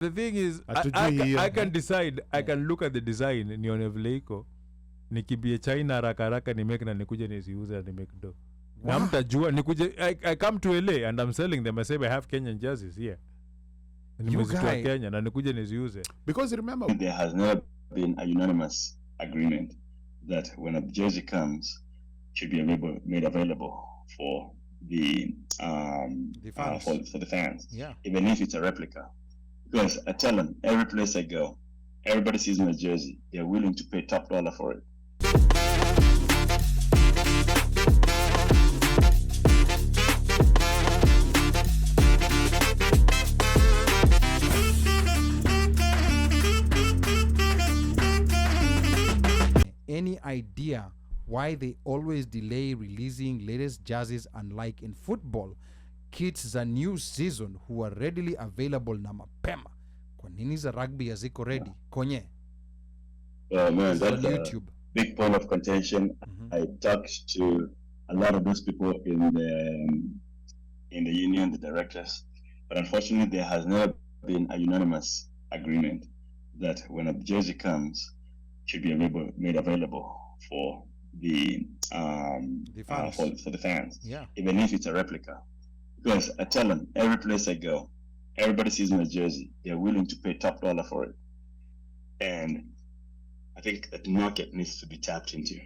The thing is, I can decide, I can look at the design, nione vile iko, nikibie China haraka haraka nimeke na nikuje niziuze na nimeke do. Na mtajua nikuje, I come to LA and I'm selling them. I say I have Kenyan jerseys here. Nimezitoa Kenya na nikuje niziuze. Because remember, there has never been a unanimous agreement that when a jersey comes, should be made available for the fans. For the fans, even if it's a replica. Because I tell them, every place I go, everybody sees my jersey. They're willing to pay top dollar for it. Any idea why they always delay releasing latest jerseys, unlike in football? Kits za new season who are readily available na mapema. Kwa nini za rugby haziko ready? Konye. Oh man, that's on YouTube. A big point of contention. I talked to a lot of those people in the union, the directors, but unfortunately there has never been a unanimous agreement that when a jersey comes, should be made available for the fans. For the fans, even if it's a replica. Because I tell them, every place I go, everybody sees my jersey. They're willing to pay top dollar for it. And I think that market needs to be tapped into.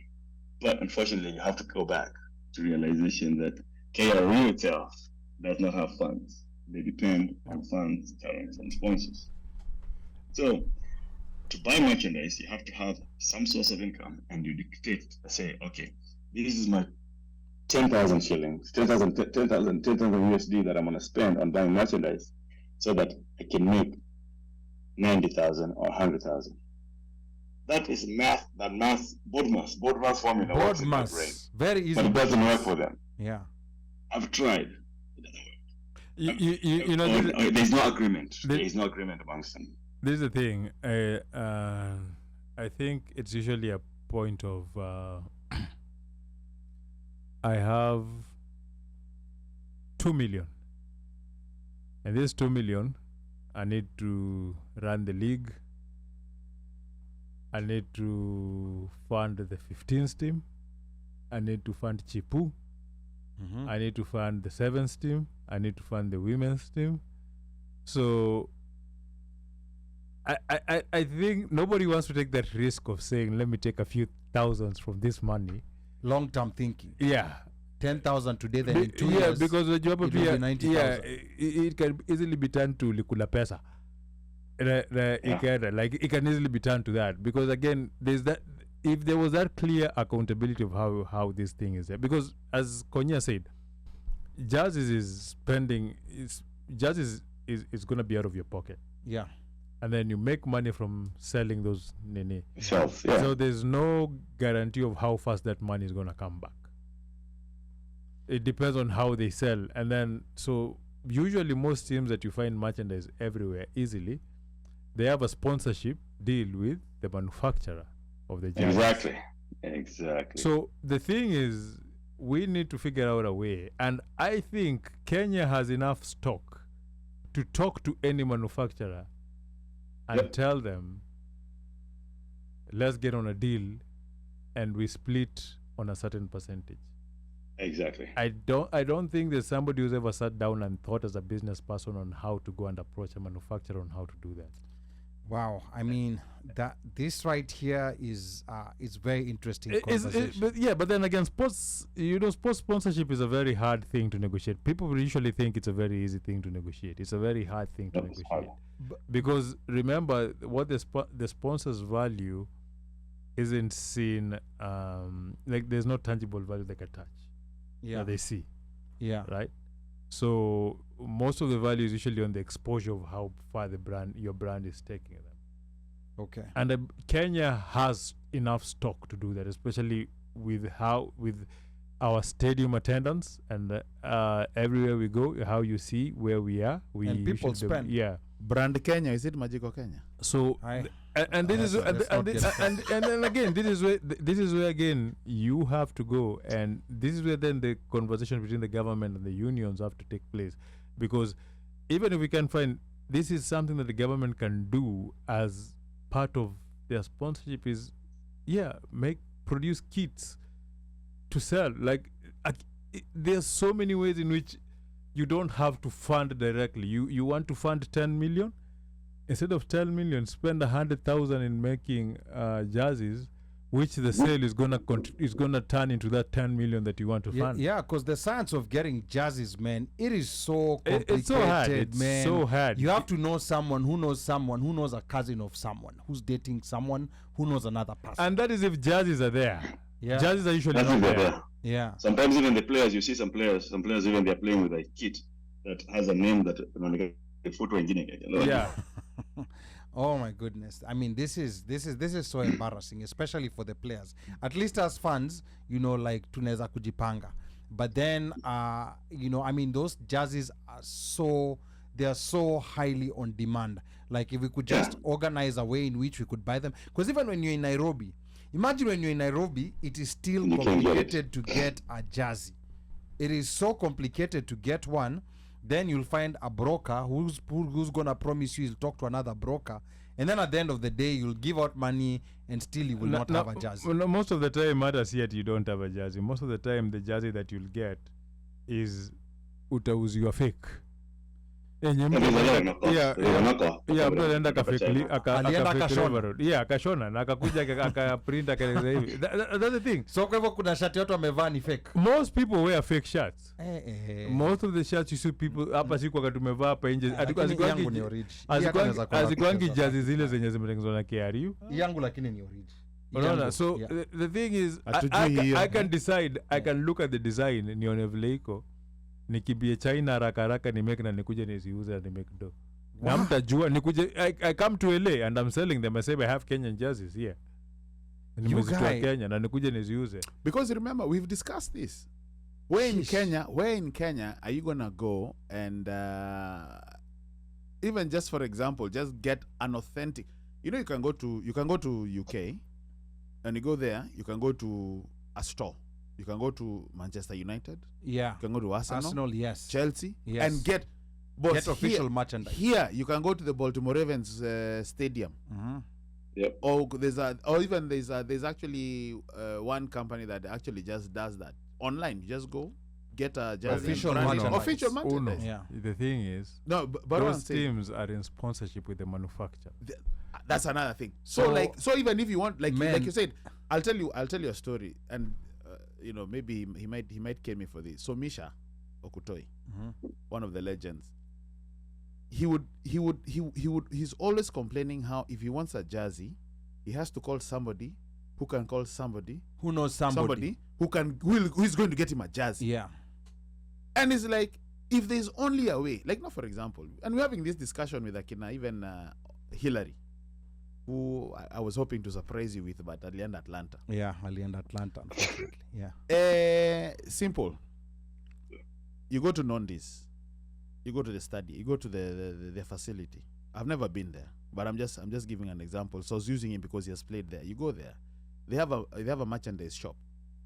But unfortunately, you have to go back to realization that KR Retail does not have funds. They depend on funds coming from sponsors. So to buy merchandise, you have to have some source of income, and you dictate, say, okay, this is my 10,000 shillings, 10,000 USD that I'm going to spend on buying merchandise so that I can make 90,000 or 100,000. That is math, Bodmas formula. Bodmas, very easy. But it doesn't work for them. Yeah. I've tried. It doesn't work. You know, there's no agreement. There is no agreement amongst them. This is the thing. I think it's usually a point of I have 2 million, and this 2 million, I need to run the league. I need to fund the 15th team. I need to fund Chipu. I need to fund the 7th team. I need to fund the women's team. So I think nobody wants to take that risk of saying, let me take a few thousands from this money. Long-term thinking. Yeah. 10,000 today, then in 2 years. Yeah, because the job it will be 90,000. It can easily be turned to likula pesa. It can easily be turned to that, because again, there's that. If there was that clear accountability of how this thing is there, because as Konya said, jerseys is going to be out of your pocket. Yeah. And then you make money from selling those nene. Shelf, yeah. So there's no guarantee of how fast that money is going to come back. It depends on how they sell. And then, so usually most teams that you find merchandise everywhere easily, they have a sponsorship deal with the manufacturer of the jersey. Exactly. So the thing is, we need to figure out a way. And I think Kenya has enough stock to talk to any manufacturer and tell them, let's get on a deal and we split on a certain percentage. Exactly. I don't think there's somebody who's ever sat down and thought as a business person on how to go and approach a manufacturer on how to do that. Wow, I mean that this right here is very interesting conversation. But then again, sports sponsorship is a very hard thing to negotiate. People usually think it's a very easy thing to negotiate. It's a very hard thing to negotiate. Because remember, what the sponsors value isn't seen, like there's no tangible value they can touch. Yeah. That they see. Yeah. Right? So most of the value is usually on the exposure of how far your brand is taking them. Okay. And Kenya has enough stock to do that, especially with our stadium attendance and everywhere we go, how you see where we are. And people spend. Yeah. Brand Kenya, is it Magical Kenya? So and then again, this is where again you have to go, and this is where then the conversation between the government and the unions have to take place, because even if we can find this is something that the government can do as part of their sponsorship is, produce kits to sell. Like, there's so many ways in which you don't have to fund directly. You want to fund 10 million? Instead of 10 million, spend 100,000 in making jerseys, which the sale is gonna turn into that 10 million that you want to fund. Yeah, because the science of getting jerseys, man, it is so complicated, it's so hard. It's man. so hard. You have to know someone who knows a cousin of someone who's dating someone who knows another person. And that is if jerseys are there. Yeah. Jerseys are usually not there. Yeah. Sometimes even the players, you see some players even they're playing with a kit that has a name that photo engineer. Yeah. Oh my goodness. I mean, this is so embarrassing, especially for the players. At least as fans, like tunaweza kujipanga. But then I mean, those jerseys are so highly on demand. Like, if we could just organize a way in which we could buy them, because even when you're in Nairobi, imagine when you're in Nairobi, it is still complicated to get a jersey. It is so complicated to get one. Then you'll find a broker who's gonna promise you he'll talk to another broker, and then at the end of the day you'll give out money and still you will not have a jersey. Well, most of the time, matters yet you don't have a jersey. Most of the time, the jersey that you'll get is utauziwa fake. Mtu alienda akashona na akakuja akaprint akaeleza hivi. That's the thing. So kwa hivyo kuna shati watu wamevaa ni fake. Most people wear fake shirts. Most of the shirts you see people hapa siku wakati tumevaa hapa nje azikwangi jazi zile zenye zimetengenezwa na KRU. Yangu lakini ni original. Unaona, so the thing is I can decide, I can look at the design nione vile iko, nikibie China haraka ni make na nikuje niziuze na make do. Na mtajua nikuje I come to LA and I'm selling them. I say I have Kenyan jerseys here. Nimezitoa Kenya na nikuje niziuze. Because remember, we've discussed this. Where in Kenya are you gonna go and even just for example, just get an authentic, you can go to UK and you go there, you can go to a store. You can go to Manchester United. Yeah. You can go to Arsenal, yes. Chelsea, yes. And get official merchandise. Here, you can go to the Baltimore Ravens stadium. Mm-hmm. Yep. Or there's actually one company that actually just does that online. You just go get a official merchandise. Yeah. The thing is, but those teams are in sponsorship with the manufacturer. That's another thing. So even if you want, like you said, I'll tell you a story, and maybe he might kill me for this. So Misha Okutoi, one of the legends, he's always complaining how if he wants a jersey, he has to call somebody who can call somebody who knows somebody who's going to get him a jersey. Yeah. And it's like, if there's only a way, like, now for example, and we're having this discussion with Akina, even Hillary, who I was hoping to surprise you with, but alienda Atlanta. Yeah, alienda Atlanta, unfortunately. Yeah. Simple. You go to Nondi's, you go to the study, you go to the facility. I've never been there, but I'm just giving an example. So I was using him because he has played there. You go there, they have a merchandise shop.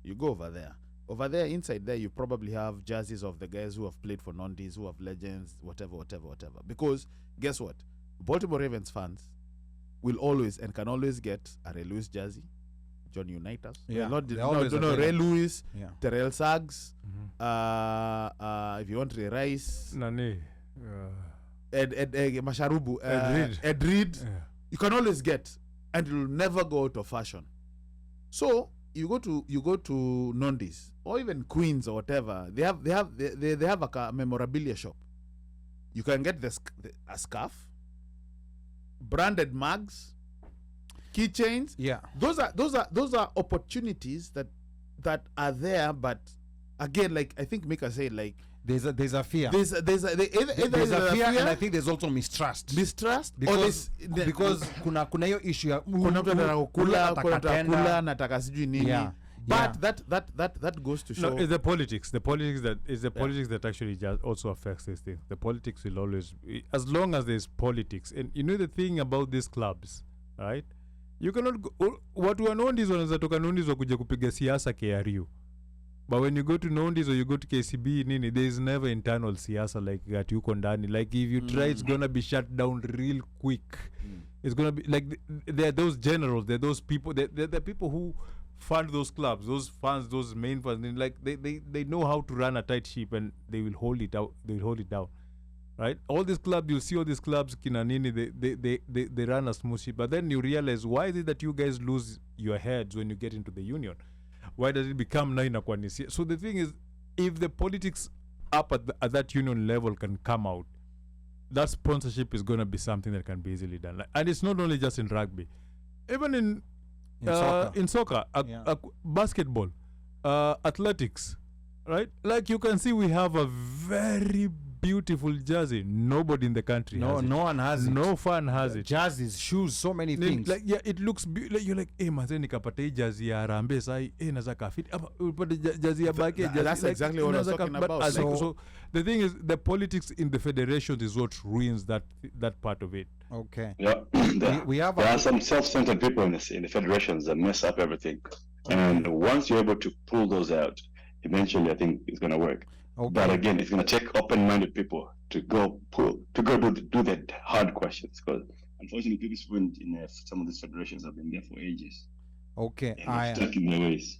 You go over there. Over there, inside there, you probably have jerseys of the guys who have played for Nondi's, who have legends, whatever. Because guess what? Baltimore Ravens fans will always and can always get a Ray Lewis jersey, Johnny Unitas. Yeah, Ray Lewis, yeah. Terrell Suggs. If you want Ray Rice, Masharubu, Ed Reed. Yeah. You can always get, and it will never go out of fashion. So you go to Nondi's or even Queens or whatever. They have a memorabilia shop. You can get a scarf, branded mugs, keychains. Yeah, those are opportunities that are there. But again, like I think Mika said, like there's a fear. There's a fear, and I think there's also mistrust because kuna hiyo issue ya kuna mtu anakula nataka sijui nini. Yeah. But that goes to show. No, it's the politics. The politics that actually just also affects this thing. The politics will always, as long as there's politics. And the thing about these clubs, right? You cannot go, watu wa Nondi's wanaweza toka Nondi's wakuja kupiga siasa KRU. But when you go to Nondis or you go to KCB, Nini, there is never internal siasa like that you condani. Like if you try, it's gonna be shut down real quick. It's gonna be like they're those generals, they're those people, they're the people who fund those clubs, those funds, those main funds. Like they know how to run a tight ship, and they will hold it out. They will hold it down, right? All these clubs, you'll see all these clubs, Kinanini, they run a smooth ship. But then you realize, why is it that you guys lose your heads when you get into the union? Why does it become naina kwanisi? So the thing is, if the politics up at that union level can come out, that sponsorship is going to be something that can be easily done. And it's not only just in rugby, even in soccer, basketball, athletics, right? Like you can see, we have a very beautiful jersey. Nobody in the country has it. No one has it. No fan has it. Jerseys, shoes, so many things. Like, yeah, it looks like you're like, hey, manze nikapata hii jersey ya Harambee sai, naza kafiti. But the jersey ya Bake, that's like, exactly what I was talking about. So the thing is, the politics in the federation is what ruins that part of it. Okay. Yeah. We have there are some self-centered people in the federations that mess up everything. And once you're able to pull those out, eventually I think it's going to work. Okay. But again, it's going to take open-minded people to go do the hard questions, because unfortunately people in some of these federations have been there for ages. Okay. Stuck in their ways.